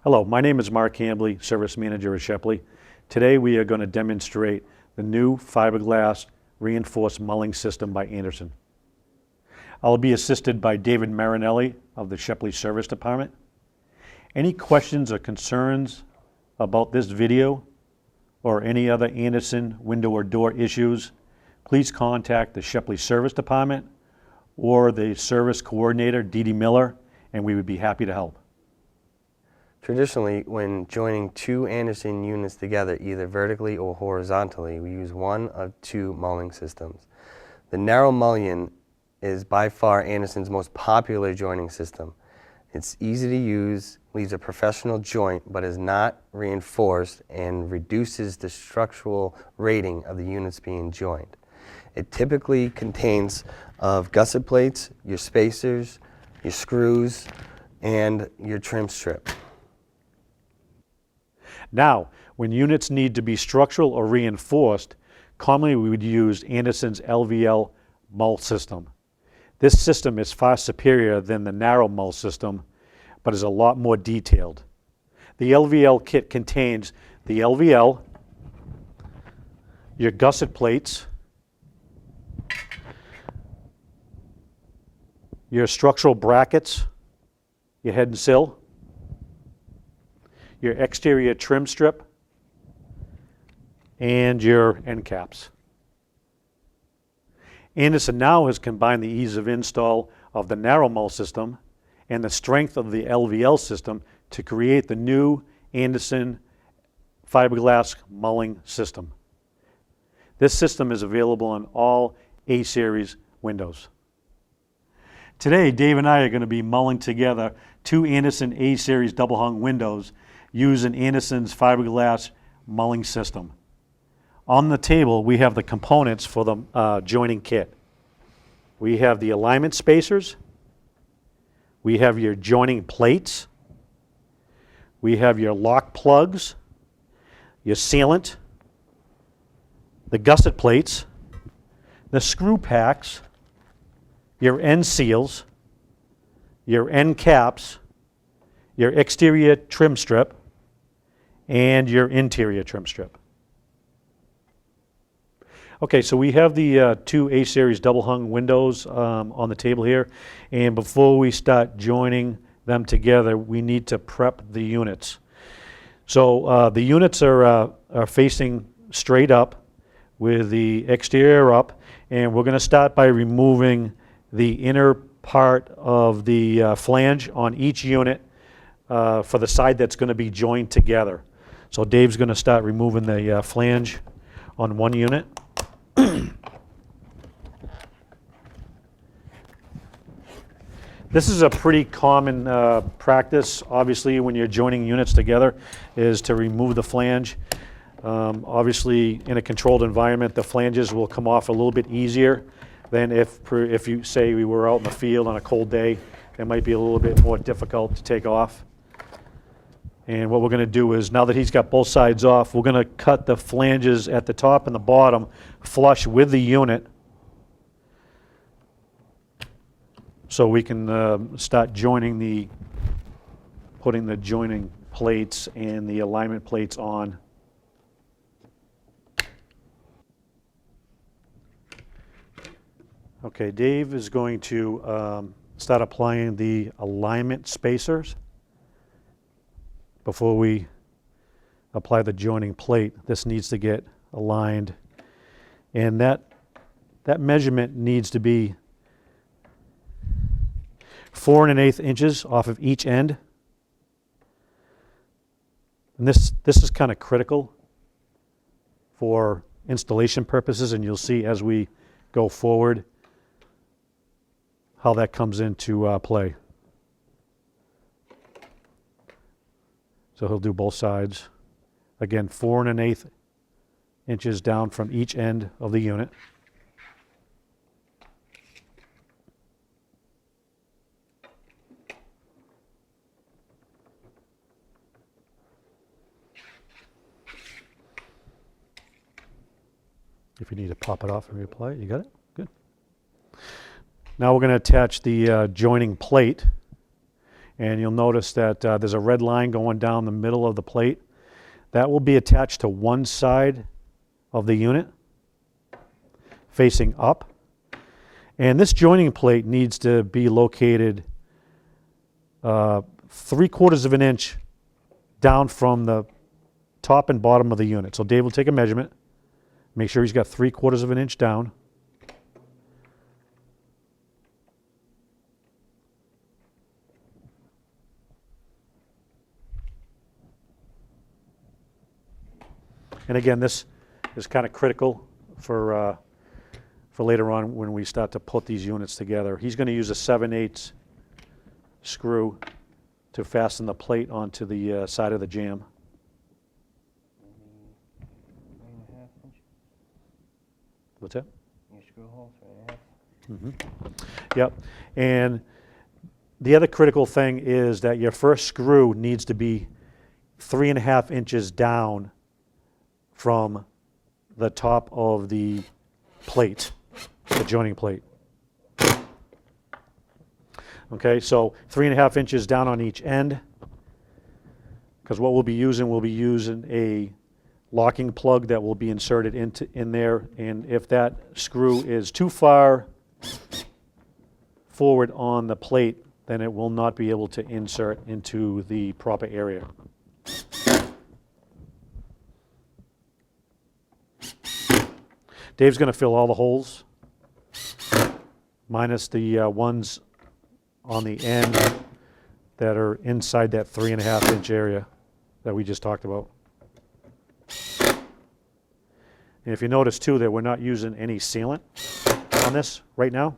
Hello, my name is Mark Hambley, Service Manager at Shepley. Today we are going to demonstrate the new fiberglass reinforced mulling system by Andersen. I'll be assisted by David Marinelli of the Shepley Service Department. Any questions or concerns about this video or any other Andersen window or door issues, please contact the Shepley Service Department or the Service Coordinator, Dee Dee Miller, and we would be happy to help. Traditionally, when joining two Andersen units together, either vertically or horizontally, we use one of two mulling systems. The narrow mullion is by far Andersen's most popular joining system. It's easy to use, leaves a professional joint, but is not reinforced and reduces the structural rating of the units being joined. It typically contains of gusset plates, your spacers, your screws, and your trim strip. Now, when units need to be structural or reinforced, commonly we would use Andersen's LVL mull system. This system is far superior than the narrow mull system, but is a lot more detailed. The LVL kit contains the LVL, your gusset plates, your structural brackets, your head and sill, your exterior trim strip, and your end caps. Andersen now has combined the ease of install of the narrow mull system and the strength of the LVL system to create the new Andersen fiberglass mulling system. This system is available on all A-Series windows. Today, Dave and I are going to be mulling together two Andersen A-Series double hung windows using Andersen's fiberglass mulling system. On the table, we have the components for the joining kit. We have the alignment spacers. We have your joining plates. We have your lock plugs, your sealant, the gusset plates, the screw packs, your end seals, your end caps, your exterior trim strip, and your interior trim strip. Okay, so we have the two A-Series double hung windows on the table here, and before we start joining them together, we need to prep the units. So the units are facing straight up with the exterior up, and we're going to start by removing the inner part of the flange on each unit for the side that's going to be joined together. So Dave's going to start removing the flange on one unit. This is a pretty common practice, obviously, when you're joining units together, is to remove the flange. Obviously, in a controlled environment, the flanges will come off a little bit easier than if you say we were out in the field on a cold day. It might be a little bit more difficult to take off. And what we're going to do is, now that he's got both sides off, we're going to cut the flanges at the top and the bottom flush with the unit so we can start joining putting the joining plates and the alignment plates on. Okay, Dave is going to start applying the alignment spacers before we apply the joining plate. This needs to get aligned, and that measurement needs to be 4 1/8 inches off of each end. And this is kind of critical for installation purposes, and you'll see as we go forward how that comes into play. So he'll do both sides. Again, 4 1/8 inches down from each end of the unit. If you need to pop it off and reapply it, you got it? Good. Now we're going to attach the joining plate. And you'll notice that there's a red line going down the middle of the plate. That will be attached to one side of the unit, facing up. And this joining plate needs to be located 3/4 of an inch down from the top and bottom of the unit. So Dave will take a measurement, make sure he's got 3/4 of an inch down. And again, this is kind of critical for later on when we start to put these units together. He's going to use a 7/8 screw to fasten the plate onto the side of the jamb. What's that? Your screw hole, 3.5. Yep. And the other critical thing is that your first screw needs to be 3.5 inches down from the top of the plate, the joining plate. Okay, so 3.5 inches down on each end, because what we'll be using a locking plug that will be inserted in there, and if that screw is too far forward on the plate, then it will not be able to insert into the proper area. Dave's going to fill all the holes, minus the ones on the end that are inside that 3.5 inch area that we just talked about. And if you notice too that we're not using any sealant on this right now.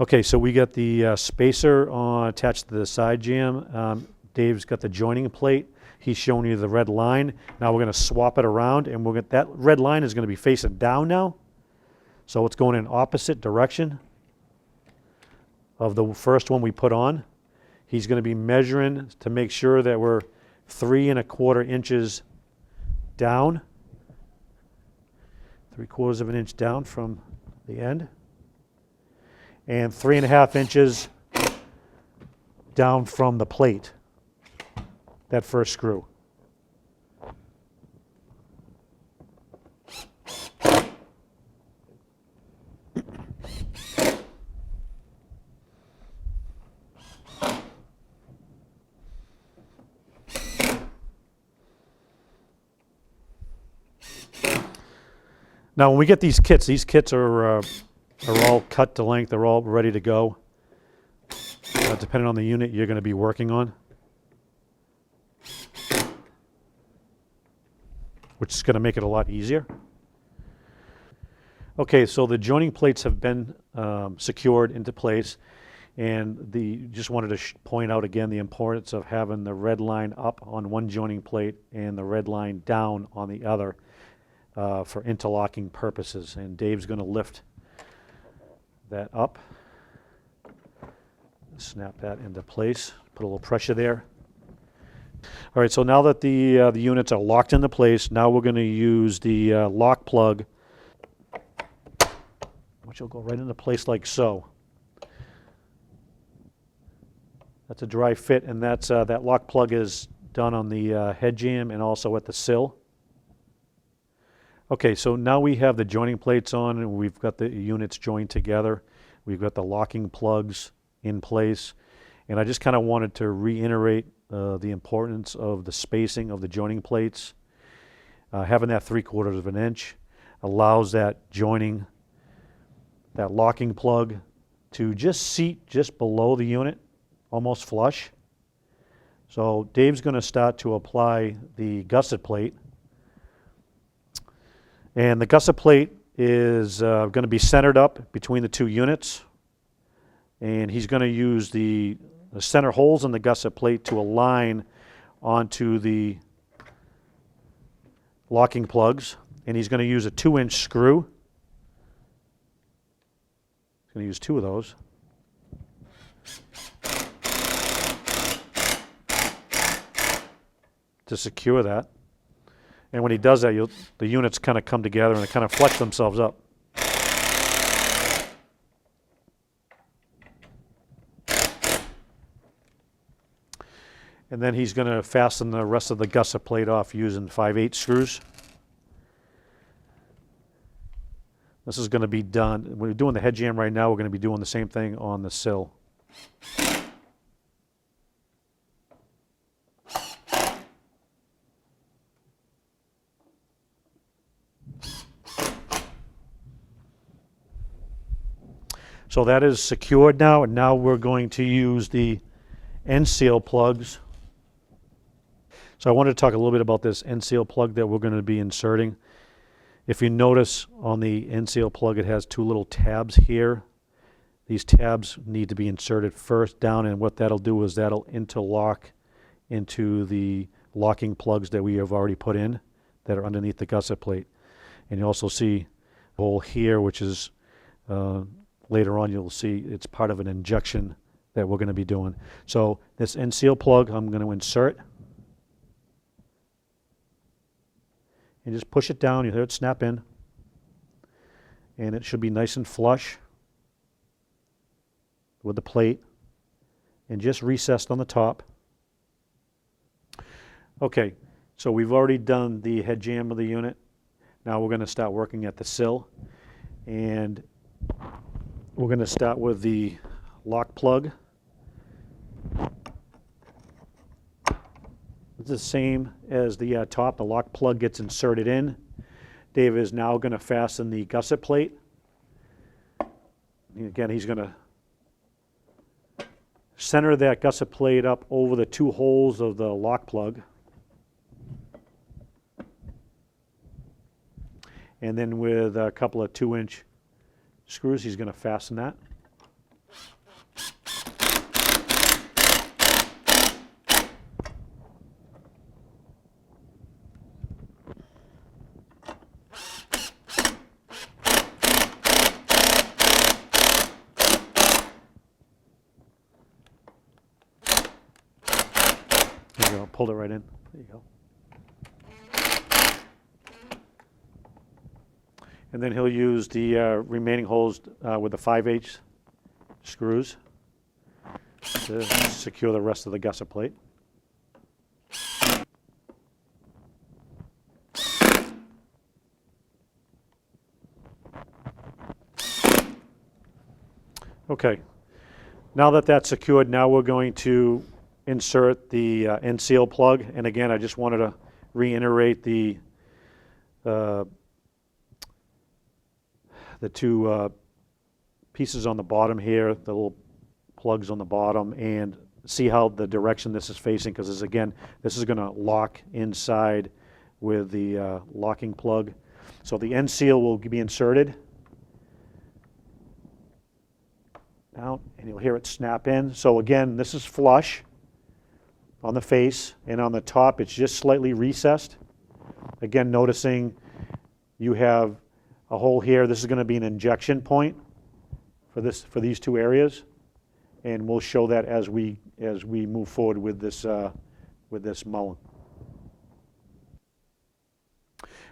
Okay, so we got the spacer attached to the side jamb. Dave's got the joining plate. He's showing you the red line. Now we're going to swap it around, and that red line is going to be facing down now. So it's going in opposite direction of the first one we put on. He's going to be measuring to make sure that we're 3.25 inches down, 3/4 of an inch down from the end, and 3.5 inches down from the plate, that first screw. Now, when we get these kits are all cut to length. They're all ready to go, depending on the unit you're going to be working on, which is going to make it a lot easier. Okay, so the joining plates have been secured into place, and just wanted to point out again the importance of having the red line up on one joining plate and the red line down on the other. For interlocking purposes, and Dave's going to lift that up, snap that into place, put a little pressure there. All right, so now that the units are locked into place, now we're going to use the lock plug, which will go right into place like so. That's a dry fit, and that lock plug is done on the head jamb and also at the sill. Okay, so now we have the joining plates on, and we've got the units joined together. We've got the locking plugs in place, and I just kind of wanted to reiterate the importance of the spacing of the joining plates. Having that 3/4 of an inch allows that joining, that locking plug, to just seat just below the unit, almost flush. So Dave's going to start to apply the gusset plate. And the gusset plate is going to be centered up between the two units. And he's going to use the center holes in the gusset plate to align onto the locking plugs. And he's going to use a 2-inch screw. He's going to use 2 of those. To secure that. And when he does that, the units kind of come together and they kind of flex themselves up. And then he's going to fasten the rest of the gusset plate off using 5/8 screws. This is going to be done. We're doing the head jam right now. We're going to be doing the same thing on the sill. So that is secured now, and now we're going to use the end seal plugs. So I wanted to talk a little bit about this end seal plug that we're going to be inserting. If you notice on the end seal plug, it has two little tabs here. These tabs need to be inserted first down, and what that'll do is that'll interlock into the locking plugs that we have already put in that are underneath the gusset plate. And you also see a hole here, which is later on you'll see it's part of an injection that we're going to be doing. So this end seal plug I'm going to insert. And just push it down. You hear it snap in. And it should be nice and flush with the plate. And just recessed on the top. Okay, so we've already done the head jam of the unit. Now we're going to start working at the sill. And we're going to start with the lock plug. It's the same as the top. The lock plug gets inserted in. Dave is now going to fasten the gusset plate. And again, he's going to center that gusset plate up over the two holes of the lock plug. And then with a couple of 2-inch screws, he's going to fasten that. There you go, pulled it right in. There you go. And then he'll use the remaining holes with the 5/8 screws to secure the rest of the gusset plate. Okay, now that that's secured, now we're going to insert the end seal plug. And again, I just wanted to reiterate the two pieces on the bottom here, the little plugs on the bottom, and see how the direction this is facing, because again, this is going to lock inside with the locking plug. So the end seal will be inserted down, and you'll hear it snap in. So again, this is flush on the face, and on the top it's just slightly recessed. Again, noticing you have a hole here. This is going to be an injection point for these two areas, and we'll show that as we move forward with this mulling.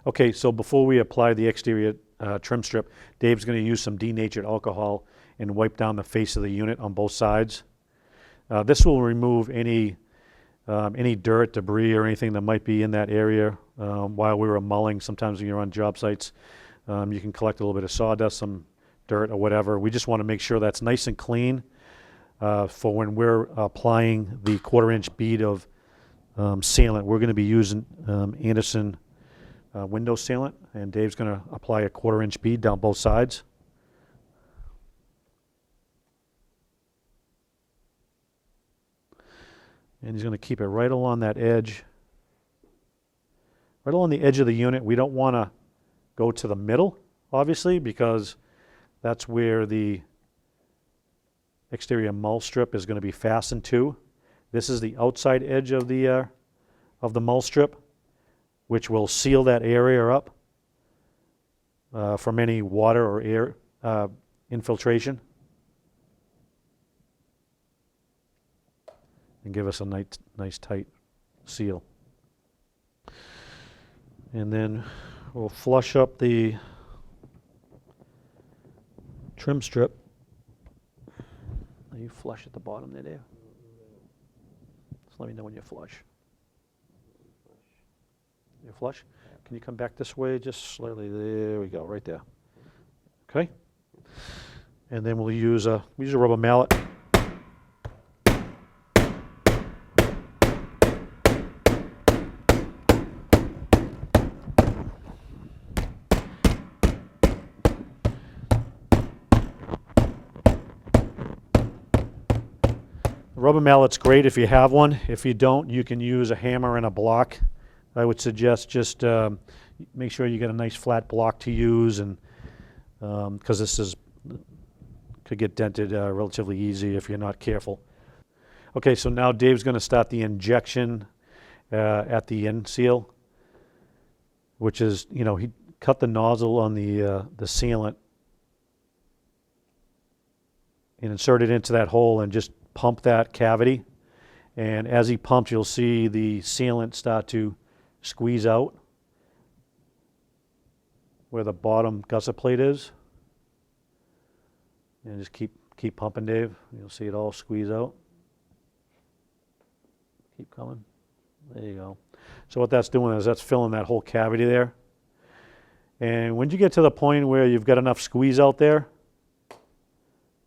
Okay, so before we apply the exterior trim strip, Dave's going to use some denatured alcohol and wipe down the face of the unit on both sides. This will remove any dirt, debris, or anything that might be in that area while we were mulling. Sometimes when you're on job sites, you can collect a little bit of sawdust, some dirt, or whatever. We just want to make sure that's nice and clean for when we're applying the 1/4-inch bead of sealant. We're going to be using Andersen window sealant, and Dave's going to apply a 1/4-inch bead down both sides. And he's going to keep it right along that edge, right along the edge of the unit. We don't want to go to the middle, obviously, because that's where the exterior mull strip is going to be fastened to. This is the outside edge of the mull strip, which will seal that area up from any water or air infiltration, and give us a nice tight seal. And then we'll flush up the trim strip. Are you flush at the bottom there, Dave? Let me know when you're flush. You're flush? Can you come back this way just slightly? There we go, right there. Okay? And then we'll use a rubber mallet. The rubber mallet's great if you have one. If you don't, you can use a hammer and a block. I would suggest just make sure you get a nice flat block to use, and because this could get dented relatively easy if you're not careful. Okay, so now Dave's going to start the injection at the end seal, which is, he cut the nozzle on the sealant and insert it into that hole and just pump that cavity. And as he pumps, you'll see the sealant start to squeeze out where the bottom gusset plate is. And just keep pumping, Dave. You'll see it all squeeze out. Keep coming. There you go. So what that's doing is that's filling that whole cavity there. And when you get to the point where you've got enough squeeze out there,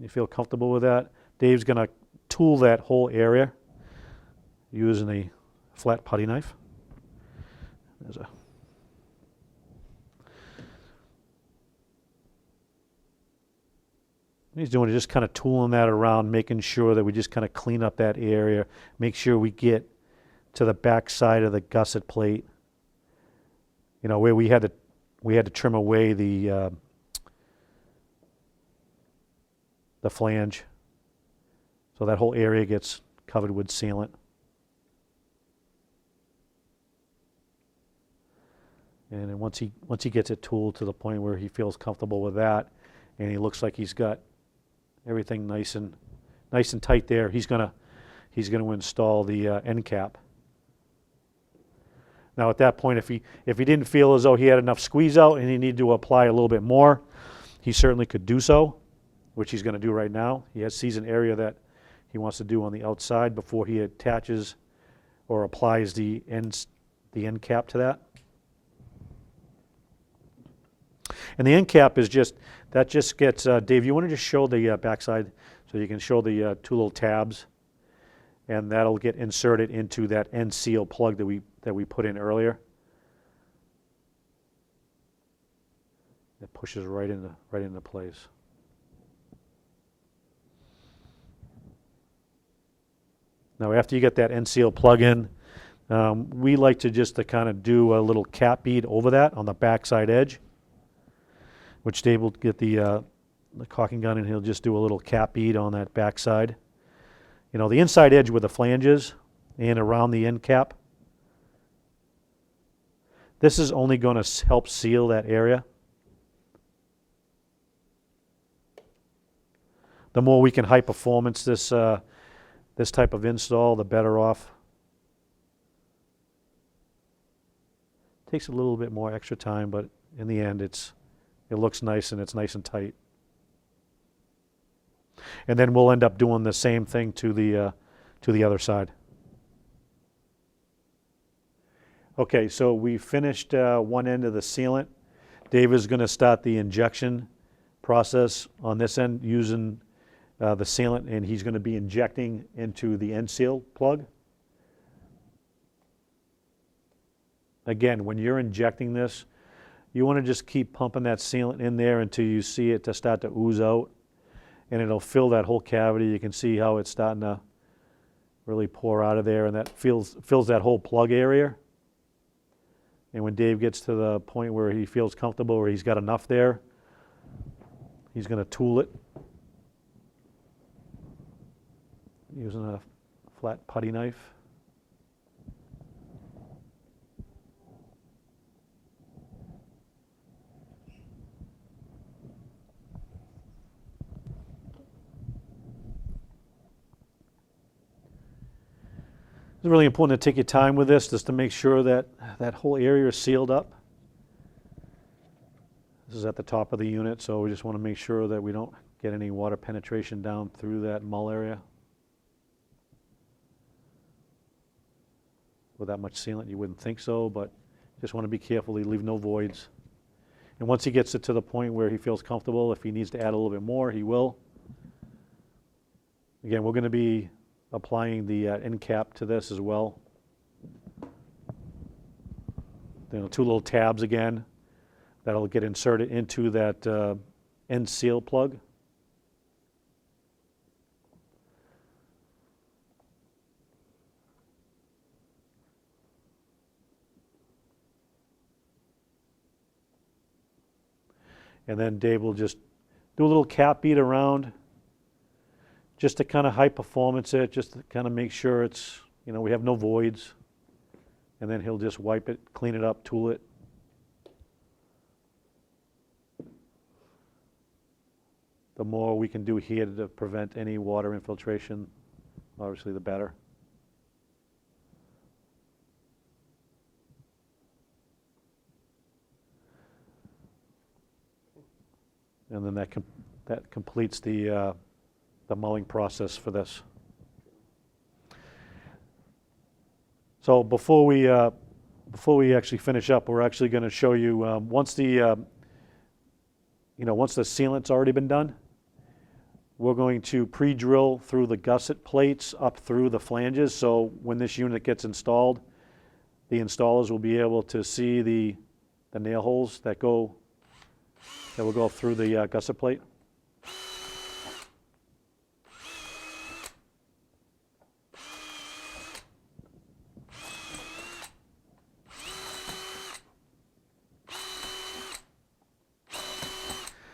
you feel comfortable with that, Dave's going to tool that whole area using a flat putty knife. There's a he's doing is just kind of tooling that around, making sure that we just kind of clean up that area, make sure we get to the back side of the gusset plate, where we had to trim away the flange, so that whole area gets covered with sealant. And then once he gets it tooled to the point where he feels comfortable with that, and he looks like he's got everything nice and tight there, he's gonna install the end cap. Now at that point, if he didn't feel as though he had enough squeeze out and he needed to apply a little bit more, he certainly could do so, which he's going to do right now. He sees an area that he wants to do on the outside before he attaches or applies the end cap to that. And the end cap is just gets, Dave, you want to just show the backside so you can show the two little tabs, and that'll get inserted into that end seal plug that we put in earlier. It pushes right into place. Now after you get that end seal plug in, we like to just kind of do a little cap bead over that on the backside edge, which Dave will get the caulking gun and he'll just do a little cap bead on that backside. The inside edge with the flanges and around the end cap. This is only going to help seal that area. The more we can high performance this type of install, the better off. Takes a little bit more extra time, but in the end it looks nice and it's nice and tight. And then we'll end up doing the same thing to the other side. Okay, so we finished one end of the sealant. Dave is going to start the injection process on this end using the sealant, and he's going to be injecting into the end seal plug. Again, when you're injecting this, you want to just keep pumping that sealant in there until you see it to start to ooze out, and it'll fill that whole cavity. You can see how it's starting to really pour out of there, and that fills that whole plug area. And when Dave gets to the point where he feels comfortable, where he's got enough there, he's going to tool it using a flat putty knife. It's really important to take your time with this, just to make sure that that whole area is sealed up. This is at the top of the unit, so we just want to make sure that we don't get any water penetration down through that mull area. with that much sealant. You wouldn't think so, but just want to be careful, you leave no voids. And once he gets it to the point where he feels comfortable, if he needs to add a little bit more, he will. Again, we're going to be applying the end cap to this as well. You know, 2 little tabs again that'll get inserted into that end seal plug. And then Dave will just do a little cap bead around just to kind of high performance it, just to kind of make sure it's, you know, we have no voids. And then he'll just wipe it, clean it up, tool it. The more we can do here to prevent any water infiltration, obviously the better. And then that completes the mulling process for this. So before we actually finish up, we're actually going to show you once the sealant's already been done, we're going to pre-drill through the gusset plates up through the flanges. So when this unit gets installed, the installers will be able to see the nail holes that will go through the gusset plate.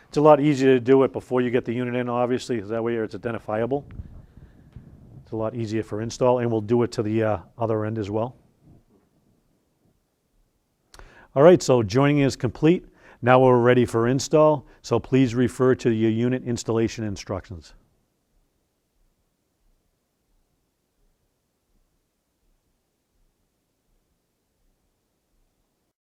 It's a lot easier to do it before you get the unit in, obviously, because that way it's identifiable. It's a lot easier for install, and we'll do it to the other end as well. All right, so joining is complete. Now we're ready for install, so please refer to your unit installation instructions.